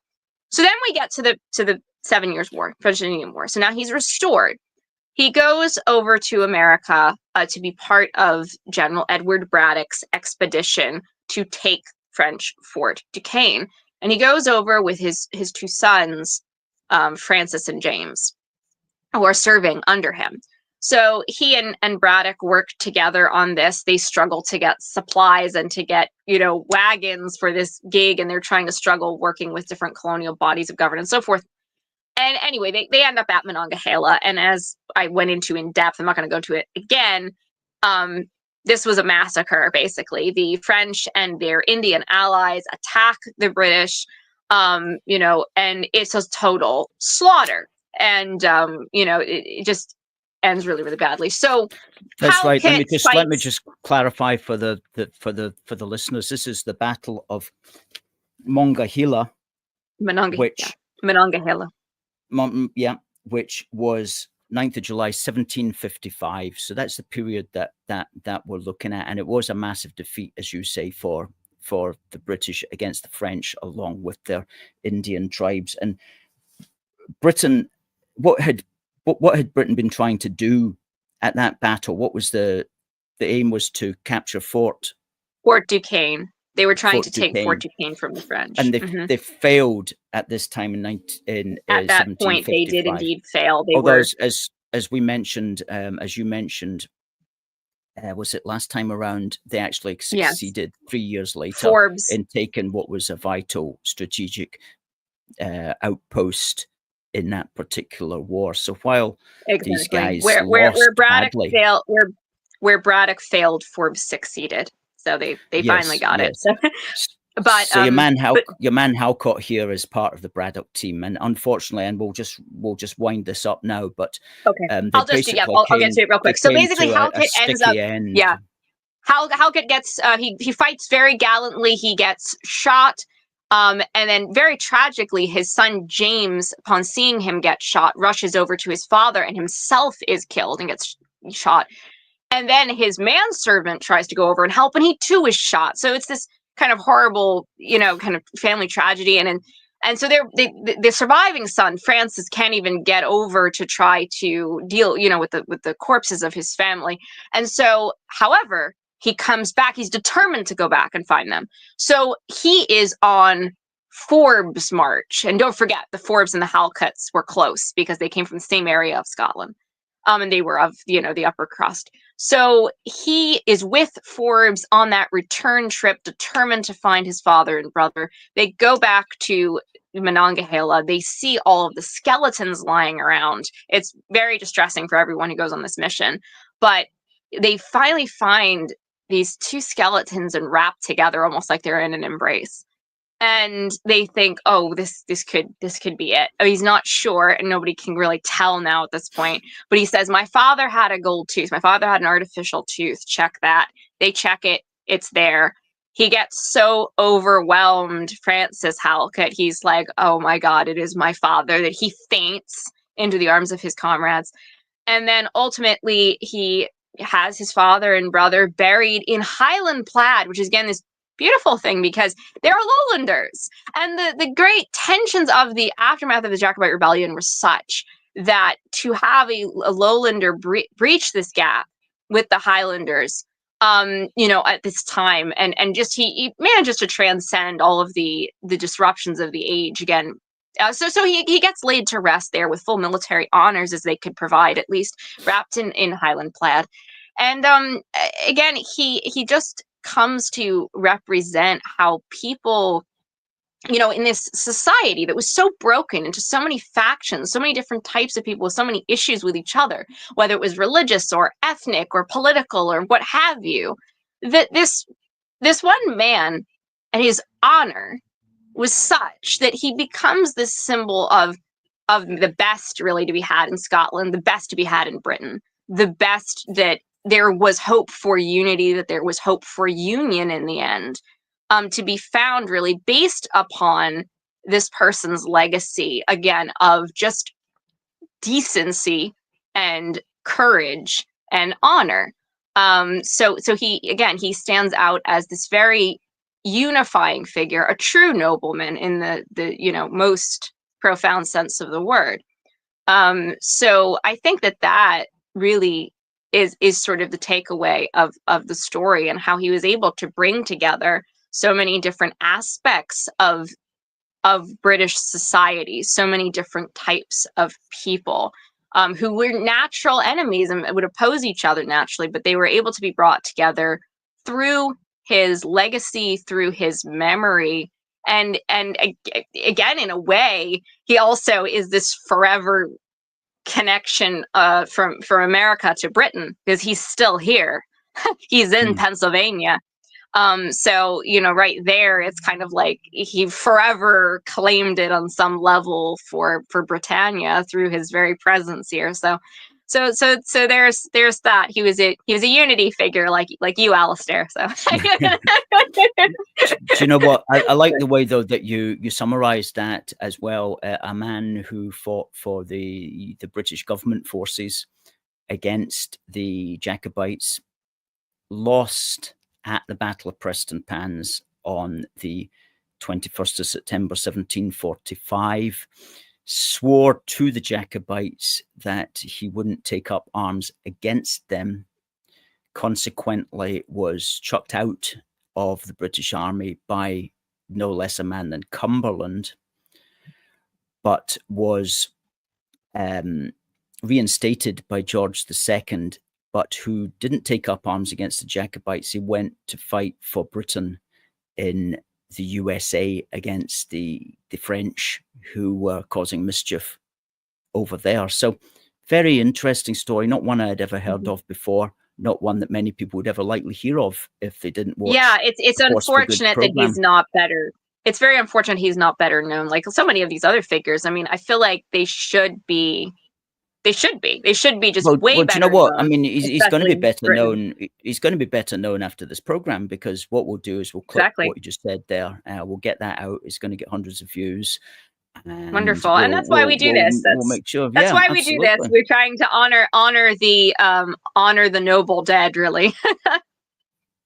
So then we get to the 7 Years' War, French and Indian War. So now he's restored. He goes over to America to be part of General Edward Braddock's expedition to take French Fort Duquesne. And he goes over with his two sons, Francis and James, who are serving under him. So he and Braddock work together on this. They struggle to get supplies and to get, wagons for this gig, and they're trying to struggle working with different colonial bodies of government and so forth. And anyway, they end up at Monongahela. And as I went into in depth, I'm not going to go to it again. This was a massacre, basically. The French and their Indian allies attack the British, and it's a total slaughter. And, it just ends really, really badly. So that's right. Let me just clarify for the listeners. This is the Battle of Monongahela, Monongahela. Which was 9th of July 1755. So that's the period that we're looking at, and it was a massive defeat, as you say, for the British against the French, along with their Indian tribes. And Britain, what had Britain been trying to do at that battle? What was the aim? Was to capture Fort Duquesne. They were trying Fort to take Duquesne. Fort Duquesne from the French. And they failed at this time at that point, they did indeed fail. They Although, were, as we mentioned, as you mentioned, was it last time around, they actually succeeded 3 years later in taking what was a vital strategic outpost in that particular war. So while these guys where Braddock failed, Forbes succeeded. So they finally got it. So. But so your man Halkett here is part of the Braddock team, and unfortunately, and we'll just wind this up now. But okay, I'll get to it real quick. So basically, Halkett ends up Halkett gets he fights very gallantly. He gets shot, and then very tragically, his son James, upon seeing him get shot, rushes over to his father and himself is killed and gets shot. And then his manservant tries to go over and help, and he too is shot. So it's this kind of horrible, kind of family tragedy. And so the surviving son, Francis, can't even get over to try to deal, with the corpses of his family. And so, however, he comes back. He's determined to go back and find them. So he is on Forbes' march. And don't forget, the Forbes and the Halketts were close because they came from the same area of Scotland. And they were of, the upper crust. So he is with Forbes on that return trip, determined to find his father and brother. They go back to Monongahela. They see all of the skeletons lying around. It's very distressing for everyone who goes on this mission. But they finally find these two skeletons and wrapped together almost like they're in an embrace. And they think, oh, this could be it. He's not sure, and nobody can really tell now at this point. But he says, my father had a gold tooth. My father had an artificial tooth. Check that. They check it. It's there. He gets so overwhelmed, Francis Halkett. He's like, oh my God, it is my father, that he faints into the arms of his comrades. And then ultimately, he has his father and brother buried in Highland Plaid, which is, again, this beautiful thing because they're lowlanders, and the great tensions of the aftermath of the Jacobite rebellion were such that to have a lowlander breach this gap with the Highlanders, at this time, and just he manages to transcend all of the disruptions of the age again. So he gets laid to rest there with full military honors as they could provide, at least wrapped in Highland Plaid, and again he just comes to represent how people, in this society that was so broken into so many factions, so many different types of people with so many issues with each other, whether it was religious or ethnic or political or what have you, that this one man and his honor was such that he becomes this symbol of the best really to be had in Scotland, the best to be had in Britain, the best that there was hope for unity, that there was hope for union in the end, to be found really based upon this person's legacy, again, of just decency and courage and honor. So he stands out as this very unifying figure, a true nobleman in the most profound sense of the word. So I think that really is sort of the takeaway of the story, and how he was able to bring together so many different aspects of British society, so many different types of people who were natural enemies and would oppose each other naturally, but they were able to be brought together through his legacy, through his memory. And again, in a way, he also is this forever connection from America to Britain, because he's still here. He's in Pennsylvania. So, right there, it's kind of like he forever claimed it on some level for Britannia through his very presence here. So there's that. He was a unity figure like you, Alistair. So do you know what? I like the way though that you summarized that as well. A man who fought for the British government forces against the Jacobites, lost at the Battle of Prestonpans on the 21st of September 1745, swore to the Jacobites that he wouldn't take up arms against them, consequently was chucked out of the British Army by no less a man than Cumberland, but was reinstated by George II, but who didn't take up arms against the Jacobites. He went to fight for Britain in the USA against the French, who were causing mischief over there. So very interesting story, not one I had ever heard of before, not one that many people would ever likely hear of if they didn't watch. Yeah, it's unfortunate that he's not better. It's very unfortunate he's not better known. Like so many of these other figures, I mean, I feel like they should be just way better. Do you know what? known, I mean, he's going to be better Britain. known. He's going to be better known after this program, because what we'll do is we'll clip what you just said there. We'll get that out. It's going to get hundreds of views. Wonderful, and that's why we do this. We'll make sure. That's why we do this. We're trying to honor the noble dead, really.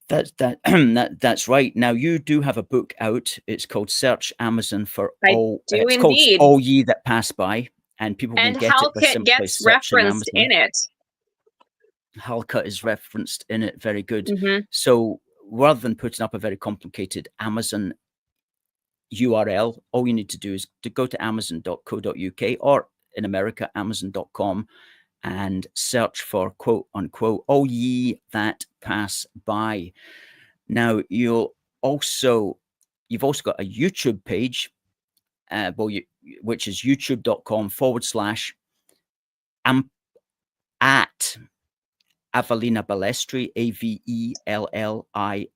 That's right. Now you do have a book out. It's called Search Amazon for All. It's called All Ye That Pass By, and people can get it by simply gets referenced in it. Halkett is referenced in it. Very good. So rather than putting up a very complicated Amazon URL, all you need to do is to go to amazon.co.uk, or in America, amazon.com, and search for quote unquote All Ye That Pass By. Now you've also got a YouTube page, which is youtube.com/ at Avellina Balestri, Avellina Balestri,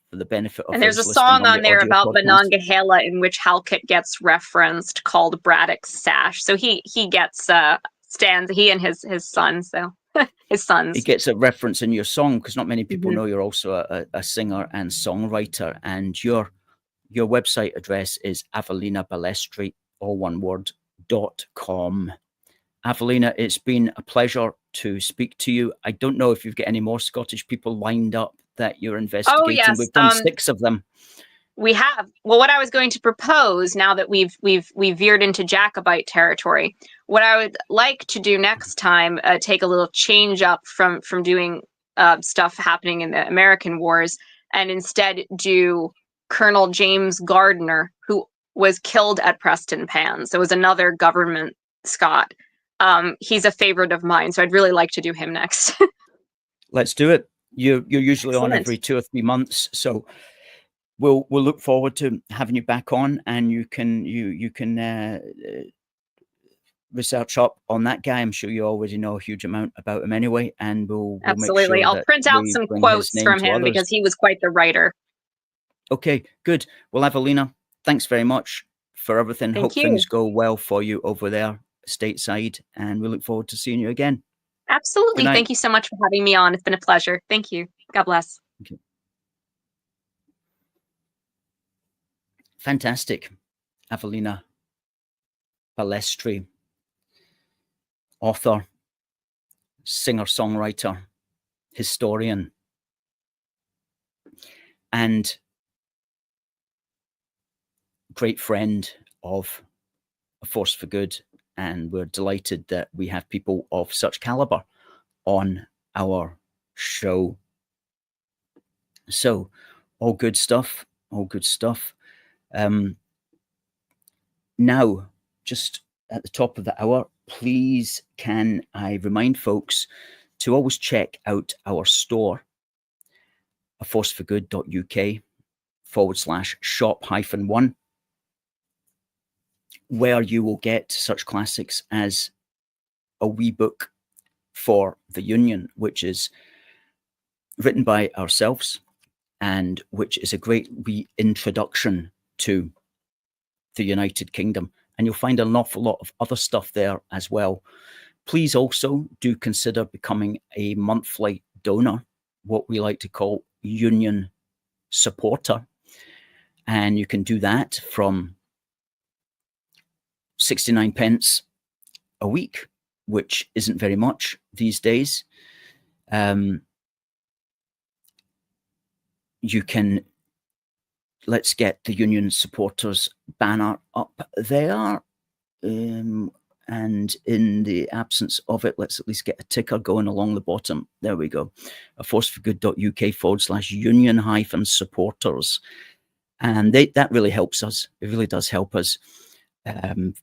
for the benefit of. And there's a song on there about Monongahela in which Halkett gets referenced, called Braddock's Sash. So he gets he and his son, so his sons. He gets a reference in your song, because not many people know you're also a singer and songwriter, and your website address is Avellina Balestri, all one word, .com. Avellina, it's been a pleasure to speak to you. I don't know if you've got any more Scottish people lined up that you're investigating. Oh, yes. We've done 6 of them. We have. Well, what I was going to propose, now that we've veered into Jacobite territory, what I would like to do next time, take a little change up from doing stuff happening in the American wars, and instead do Colonel James Gardiner, who was killed at Prestonpans. There was another government Scot. He's a favorite of mine, so I'd really like to do him next. Let's do it. You're usually Excellent. on every 2 or 3 months, so we'll look forward to having you back on, and you can research up on that guy. I'm sure you already know a huge amount about him anyway, and we'll absolutely. Make sure I'll print out some quotes from him, because he was quite the writer. Okay, good. Well, Avellina, thanks very much for everything. Hope things go well for you over there stateside, and we look forward to seeing you again. Absolutely. Thank you so much for having me on. It's been a pleasure. Thank you. God bless. Okay. Fantastic. Avellina Balestri, author, singer-songwriter, historian, and great friend of A Force for Good. And we're delighted that we have people of such caliber on our show. So, all good stuff. All good stuff. Now, just at the top of the hour, please can I remind folks to always check out our store, aforceforgood.uk/shop-1, where you will get such classics as a wee book for the Union, which is written by ourselves, and which is a great wee introduction to the United Kingdom. And you'll find an awful lot of other stuff there as well. Please also do consider becoming a monthly donor, what we like to call Union supporter. And you can do that from 69 pence a week, which isn't very much these days. You can, let's get the Union supporters banner up there. And in the absence of it, let's at least get a ticker going along the bottom. There we go. forceforgood.uk/union-supporters. And that really helps us. It really does help us.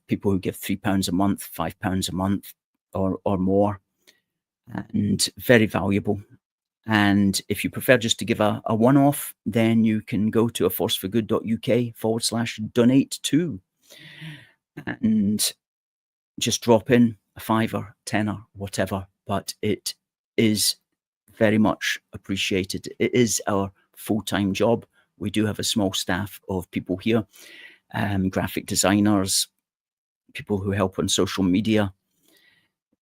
People who give £3 a month, £5 a month or more, and very valuable. And if you prefer just to give a one-off, then you can go to forceforgood.uk/donate too. And just drop in a £5, £10, whatever, but it is very much appreciated. It is our full-time job. We do have a small staff of people here, graphic designers, people who help on social media,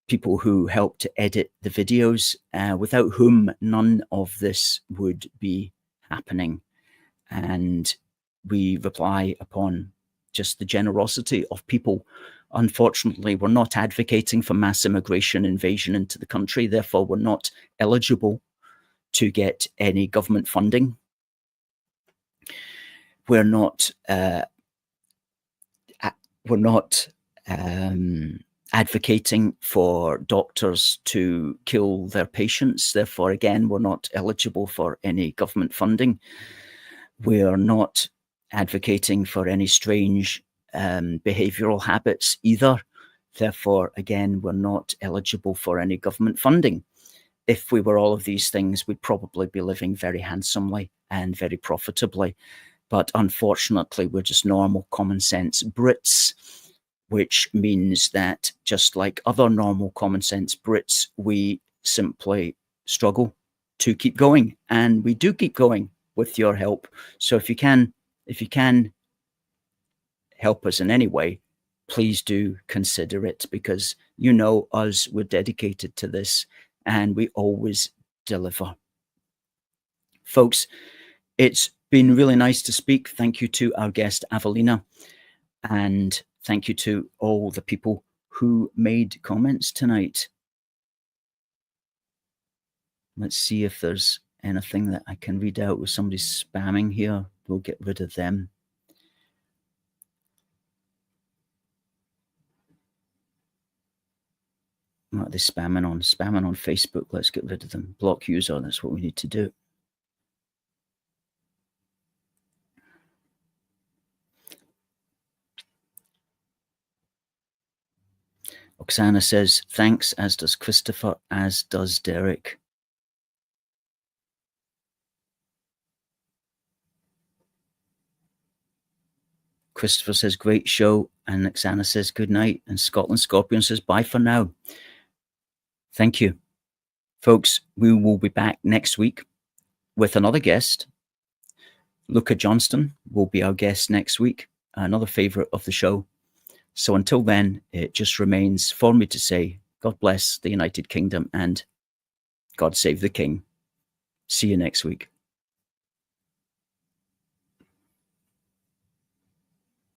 people who help to edit the videos, without whom none of this would be happening. And we rely upon just the generosity of people. Unfortunately, we're not advocating for mass immigration invasion into the country. Therefore, we're not eligible to get any government funding. We're not advocating for doctors to kill their patients. Therefore, again, we're not eligible for any government funding. We're not advocating for any strange behavioural habits either. Therefore, again, we're not eligible for any government funding. If we were all of these things, we'd probably be living very handsomely and very profitably. But unfortunately, we're just normal, common sense Brits, which means that just like other normal, common sense Brits, we simply struggle to keep going. And we do keep going with your help. So if you can help us in any way, please do consider it, because you know us, we're dedicated to this and we always deliver. Folks, it's been really nice to speak. Thank you to our guest, Avellina, and thank you to all the people who made comments tonight. Let's see if there's anything that I can read out with somebody spamming here. We'll get rid of them. What are they spamming on? Spamming on Facebook. Let's get rid of them. Block user. That's what we need to do. Oksana says, thanks, as does Christopher, as does Derek. Christopher says, great show. And Oksana says, good night. And Scotland Scorpion says, bye for now. Thank you. Folks, we will be back next week with another guest. Luca Johnston will be our guest next week, another favourite of the show. So until then, it just remains for me to say, God bless the United Kingdom and God save the King. See you next week.